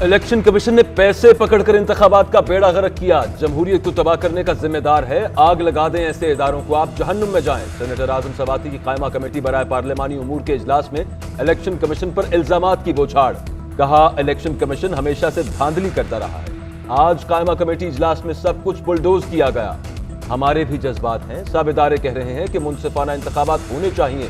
Election commission ने पैसे पकड़कर इंतखाबात का बेड़ा गर्क किया। जमहूरियत को तबाह करने का जिम्मेदार है। आग लगा दें ऐसे इदारों को, आप जहन्नुम में जाएं। सेनेटर आजम सवाती की कायमा कमेटी बराए पार्लिमानी उमूर के इजलास में इलेक्शन कमीशन पर इल्जामात की बौछार। कहा, इलेक्शन कमीशन हमेशा से धांधली करता रहा है। आज कायमा कमेटी इजलास में सब कुछ बुलडोज किया गया। हमारे भी जज्बात हैं। सब इदारे कह रहे हैं कि मुनसिफाना इंतखाबात होने चाहिए।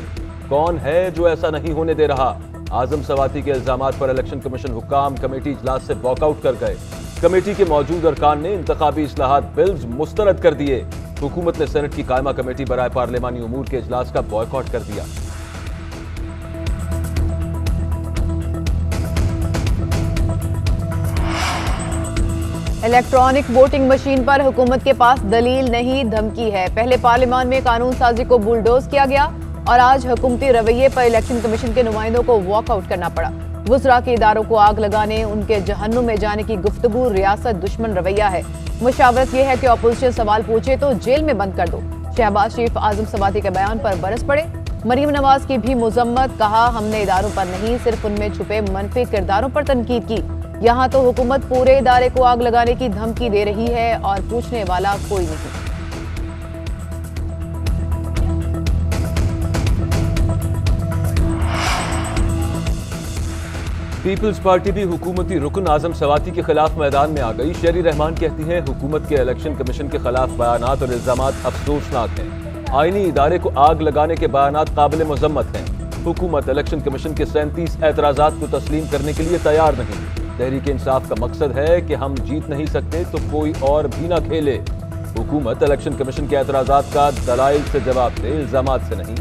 कौन है जो ऐसा नहीं होने दे रहा? आजम सवाती के इल्जामात पर इलेक्शन कमीशन हुक्काम कमेटी इजलास से वॉकआउट कर गए। कमेटी के मौजूद अरकान ने इंतखाबी इस्लाहात बिल्स मुस्तरद कर दिए। हुकूमत ने सेनेट की कायमा कमेटी बराए पार्लिमानी उमूर के इजलास का बॉयकॉट कर दिया। इलेक्ट्रॉनिक वोटिंग मशीन पर हुकूमत के पास दलील नहीं, धमकी है। पहले पार्लियामान में कानून साजी को बुलडोज किया गया और आज हुकूमती रवैये पर इलेक्शन कमीशन के नुमाइंदों को वॉकआउट करना पड़ा। वुज़रा के इदारों को आग लगाने, उनके जहन्नुम में जाने की गुफ्तगू रियासत दुश्मन रवैया है। मुशावरत यह है कि अपोजिशन सवाल पूछे तो जेल में बंद कर दो। शहबाज शरीफ आजम सवाती के बयान पर बरस पड़े। मरीम नवाज की भी मुजम्मत। कहा, हमने इदारों पर नहीं, सिर्फ उनमें छुपे मनफी किरदारों पर तनकीद की। यहाँ तो हुकूमत पूरे इदारे को आग लगाने की धमकी दे रही है और पूछने वाला कोई नहीं। पीपल्स पार्टी भी हुकूमती रुकन आजम सवाती के खिलाफ मैदान में आ गई। शेरी रहमान कहती हैं, हुकूमत के इलेक्शन कमीशन के खिलाफ बयानात और इल्जामात अफसोसनाक हैं। आईनी इदारे को आग लगाने के बयानात काबिल मजम्मत हैं। हुकूमत इलेक्शन कमीशन के 37 एतराजात को तस्लीम करने के लिए तैयार नहीं। तहरीक इंसाफ का मकसद है कि हम जीत नहीं सकते तो कोई और भी ना खेले। हुकूमत इलेक्शन कमीशन के एतराजात का दलाइल से जवाब दे, इल्जामात से नहीं।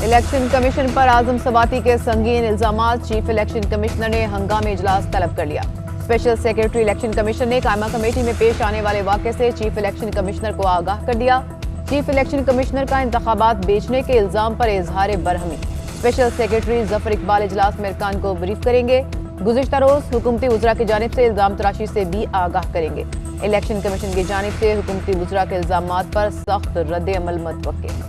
इलेक्शन कमीशन पर आजम सवाती के संगीन इल्जामात। चीफ इलेक्शन कमिश्नर ने हंगामी इजलास तलब कर लिया। स्पेशल सेक्रेटरी इलेक्शन कमीशन ने कायमा कमेटी में पेश आने वाले वाक़े से चीफ इलेक्शन कमिश्नर को आगाह कर दिया। चीफ इलेक्शन कमिश्नर का इंतखाबात बेचने के इल्जाम पर इजहार बरहमी। स्पेशल सेक्रेटरी जफर इकबाल इजलास में अरकान को ब्रीफ करेंगे। गुज़िश्ता रोज हुकूमती वुज़रा की जानिब से इल्जाम तराशी से भी आगाह करेंगे। इलेक्शन कमीशन की जानिब से हुकूमती वुज़रा के इल्जामात पर सख्त रद्द अमल मुतवक्किल।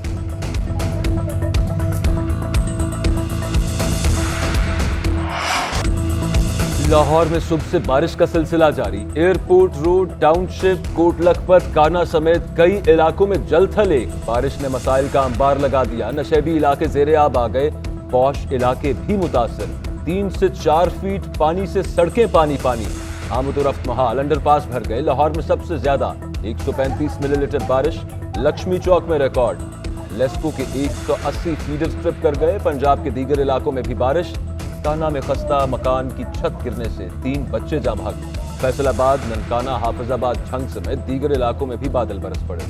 लाहौर में सुबह से बारिश का सिलसिला जारी। Airport road, township, Kot Lakhpat, काना समेत कई इलाकों में जल थले। बारिश ने मसाइल का अंबार लगा दिया। नशेबी इलाके ज़ेरे आब आ गए। पौश इलाके भी मुतासर। 3 से 4 फीट पानी से सड़कें पानी पानी। आमद और रफ्त महाल अंडरपास भर गए। लाहौर में सबसे ज्यादा 135 मिलीलीटर बारिश लक्ष्मी चौक में रिकॉर्ड। लेस्को के 180 फीडर स्ट्रिप कर गए। पंजाब के दीगर इलाकों में भी बारिश। काना में खस्ता मकान की छत गिरने से 3 बच्चे जाँ भाग। फैसलाबाद, ननकाना, हाफिजाबाद, झंग समेत दीगर इलाकों में भी बादल बरस पड़े।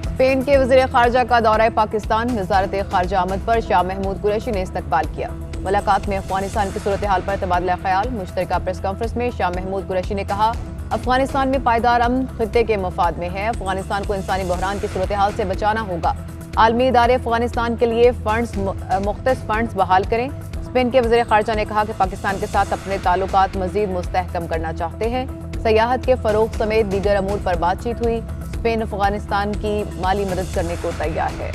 स्पेन के वज़ीर ख़ारजा का दौरा पाकिस्तान। वज़ारत ख़ारजा आमद पर शाह महमूद कुरैशी ने इस्तकबाल किया। मुलाकात में अफगानिस्तान की सूरत हाल पर तबादला ख्याल। मुश्तरका प्रेस कॉन्फ्रेंस में शाह महमूद कुरैशी ने कहा, अफगानिस्तान में पायदार अमन खित्ते के मफाद में है। अफगानिस्तान को इंसानी बहरान की सूरत हाल से बचाना होगा। आलमी इदारे अफगानिस्तान के लिए मुख्तस फंड्स बहाल करें। स्पेन के वज़ीर ख़ारजा ने कहा कि पाकिस्तान के साथ अपने ताल्लुकात मज़ीद मुस्तहकम करना चाहते हैं। सयाहत के फ़रोग़ समेत दीगर अमूर पर बातचीत हुई। स्पेन अफगानिस्तान की माली मदद करने को तैयार है।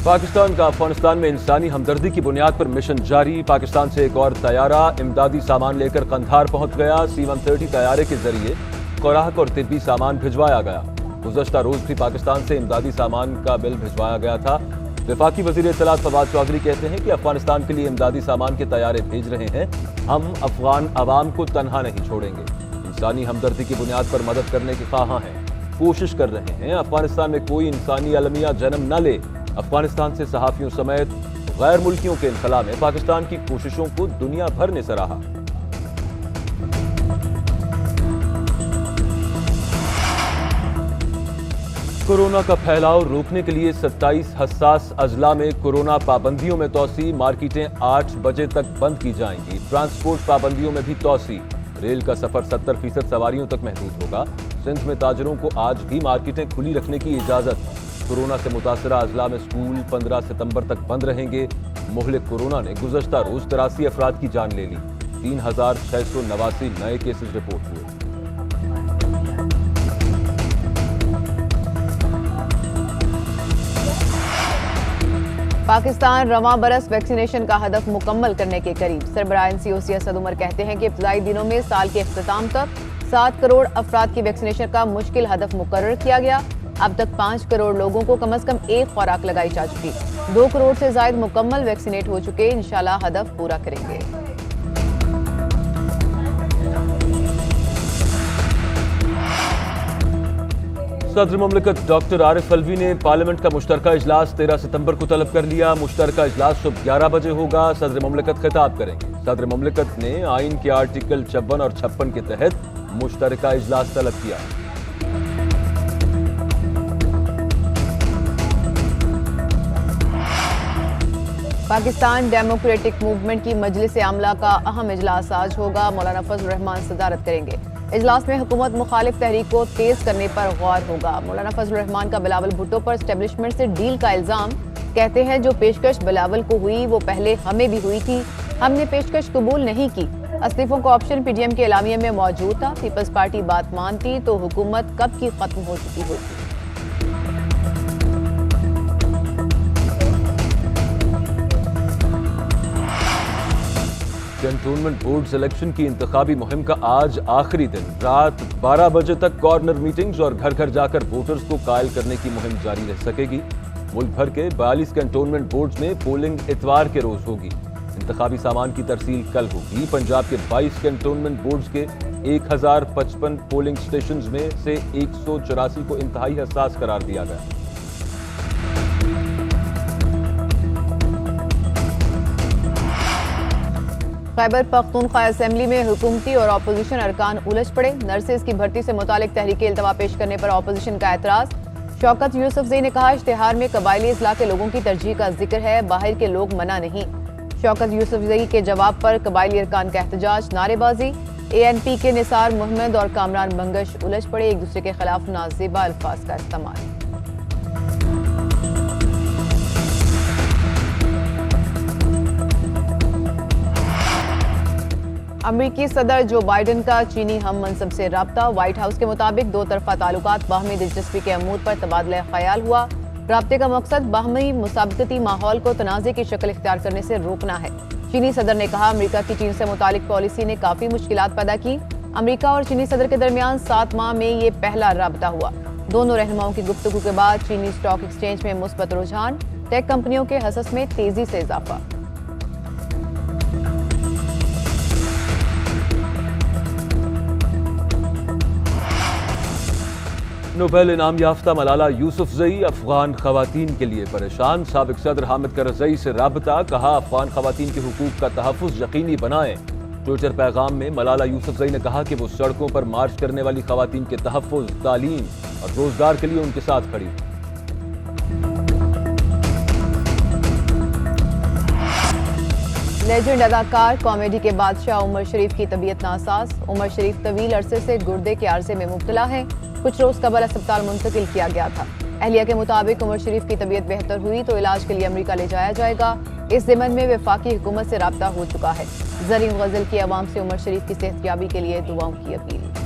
पाकिस्तान का अफगानिस्तान में इंसानी हमदर्दी की बुनियाद पर मिशन जारी। पाकिस्तान से एक और तैयारा इमदादी सामान लेकर कंधार पहुंच गया। C-130 तैयारे के जरिए खुराक और तिब्बी सामान भिजवाया गया। गुज़श्ता रोज भी पाकिस्तान से इमदादी सामान का बिल भिजवाया गया था। वफाकी वज़ीर इत्तलात फवाद चौधरी कहते हैं कि अफगानिस्तान के लिए इमदादी सामान के तैयारे भेज रहे हैं। हम अफगान अवाम को तनहा नहीं छोड़ेंगे। इंसानी हमदर्दी की बुनियाद पर मदद करने के ख्वाहां हैं, कोशिश कर रहे हैं। अफगानिस्तान में कोई इंसानी अलमिया जन्म न ले। अफगानिस्तान से सहाफ़ियों समेत गैर मुल्कियों के इनखला में पाकिस्तान की कोशिशों को दुनिया भर ने सराहा। कोरोना का फैलाव रोकने के लिए 27 हसास अजला में कोरोना पाबंदियों में तोसी। मार्केटें 8 बजे तक बंद की जाएंगी। ट्रांसपोर्ट पाबंदियों में भी तोसी। रेल का सफर 70% सवारियों तक महदूद होगा। सिंध में ताजरों को आज भी मार्केटें खुली रखने की इजाजत। कोरोना से मुतासरा अजला में स्कूल 15 सितंबर तक बंद रहेंगे। मुहलिक कोरोना ने गुज़श्ता रोज 83 अफराद की जान ले ली। 3,689 नए केसेस रिपोर्ट हुए। पाकिस्तान रवां बरस वैक्सीनेशन का हदफ मुकम्मल करने के करीब। सरबराह NCOC असद उमर कहते हैं कि इब्तदाई दिनों में साल के इख्तिताम तक 7 करोड़ अफराद की वैक्सीनेशन का मुश्किल हदफ मुकर्रर किया गया। अब तक 5 करोड़ लोगों को कम से कम एक खुराक लगाई जा चुकी। 2 करोड़ से ज्यादा मुकम्मल वैक्सीनेट हो चुके। इंशाल्लाह हदफ पूरा करेंगे। सदर मुमलिकत डॉक्टर आरिफ अलवी ने पार्लियामेंट का मुश्तरका इजलास 13 सितंबर को तलब कर लिया। मुश्तरका इजलास सुबह 11 बजे होगा। सदर मुमलिकत खिताब करेंगे। सदर मुमलिकत ने आइन के आर्टिकल 56 और 56 के तहत मुश्तरका इजलास तलब किया। पाकिस्तान डेमोक्रेटिक मूवमेंट की मजलिस आमला का अहम इजलास आज होगा। मौलाना फजल रहमान सदारत करेंगे। इजलास में हुकूमत मुखालिफ तहरीक को तेज करने पर गौर होगा। मौलाना फजल रहमान का बिलावल भुट्टो पर एस्टेब्लिशमेंट से डील का इल्जाम। कहते हैं जो पेशकश बिलावल को हुई वो पहले हमें भी हुई थी, हमने पेशकश कबूल नहीं की। इस्तीफों का ऑप्शन PDM के एलामिया में मौजूद था। पीपल्स पार्टी बात मानती तो हुकूमत कब की खत्म हो चुकी होती। कैंटोनमेंट बोर्ड सिलेक्शन की इंतखाबी मुहिम का आज आखिरी दिन। रात 12 बजे तक कॉर्नर मीटिंग्स और घर घर जाकर वोटर्स को कायल करने की मुहिम जारी रह सकेगी। मुल्क भर के 42 कैंटोनमेंट बोर्ड्स में पोलिंग इतवार के रोज होगी। इंतखाबी सामान की तरसील कल होगी। पंजाब के 22 कैंटोनमेंट बोर्ड्स के 1055 पोलिंग स्टेशंस में से 184 को इंतहाई हसास करार दिया गया। खैबर पख्तूनख्वा असेंबली में हुकूमती और अपोजिशन अरकान उलझ पड़े। नर्सेज की भर्ती से मुतालिक तहरीक इल्तवा पेश करने पर अपोजिशन का एतराज। शौकत यूसुफजई ने कहा इश्तिहार में कबायली इस्लाह के लोगों की तरजीह का जिक्र है, बाहर के लोग मना नहीं। शौकत यूसुफजई के जवाब पर कबायली अरकान का एहतजाज, नारेबाजी। ANP के निसार मोहम्मद और कामरान बंगश उलझ पड़े। एक दूसरे के खिलाफ नाज़ेबा अल्फाज का इस्तेमाल। अमरीकी सदर जो बाइडन का चीनी हम मनसब से राब्ता। व्हाइट हाउस के मुताबिक दो तरफा ताल्लुकात बाहमी दिलचस्पी के अमूर पर तबादला ख्याल हुआ। राब्ते का मकसद बाहमी मुसाबकती माहौल को तनाज़े की शक्ल इख्तियार करने से रोकना है। चीनी सदर ने कहा अमरीका की चीन से मुतालिक पॉलिसी ने काफी मुश्किलात पैदा की। अमरीका और चीनी सदर के दरमियान 7 माह में ये पहला राब्ता हुआ। दोनों रहनुमाओं की गुफ्तगू के बाद चीनी स्टॉक एक्सचेंज में मुस्बत रुझान। टेक कंपनियों के हसस में तेजी से इजाफा। नोबेल इनाम याफ्ता मलाला यूसुफजई अफगान खवातीन के लिए परेशान। साबिक सदर हामिद करजई से राबता, कहा अफगान खवातीन के हुकूक का तहफ़्फ़ुज़ यकीनी बनाएं। ट्विटर पैगाम में मलाला यूसुफजई ने कहा कि वो सड़कों पर मार्च करने वाली खवातीन के तहफ़्फ़ुज़, तालीम और रोजगार के लिए उनके साथ खड़ी। लेजेंड अदाकार कॉमेडी के बादशाह उमर शरीफ की तबीयत नासाज। उमर शरीफ तवील अरसे से गुर्दे के आर्जे में मुब्तला है। कुछ रोज कबल अस्पताल मुंतकिल किया गया था। अहलिया के मुताबिक उमर शरीफ की तबीयत बेहतर हुई तो इलाज के लिए अमेरिका ले जाया जाएगा। इस ज़िमन में वफाकी हुकूमत से राब्ता हो चुका है। ज़रीन गज़ल की आवाम से उमर शरीफ की सेहतयाबी के लिए दुआओं की अपील।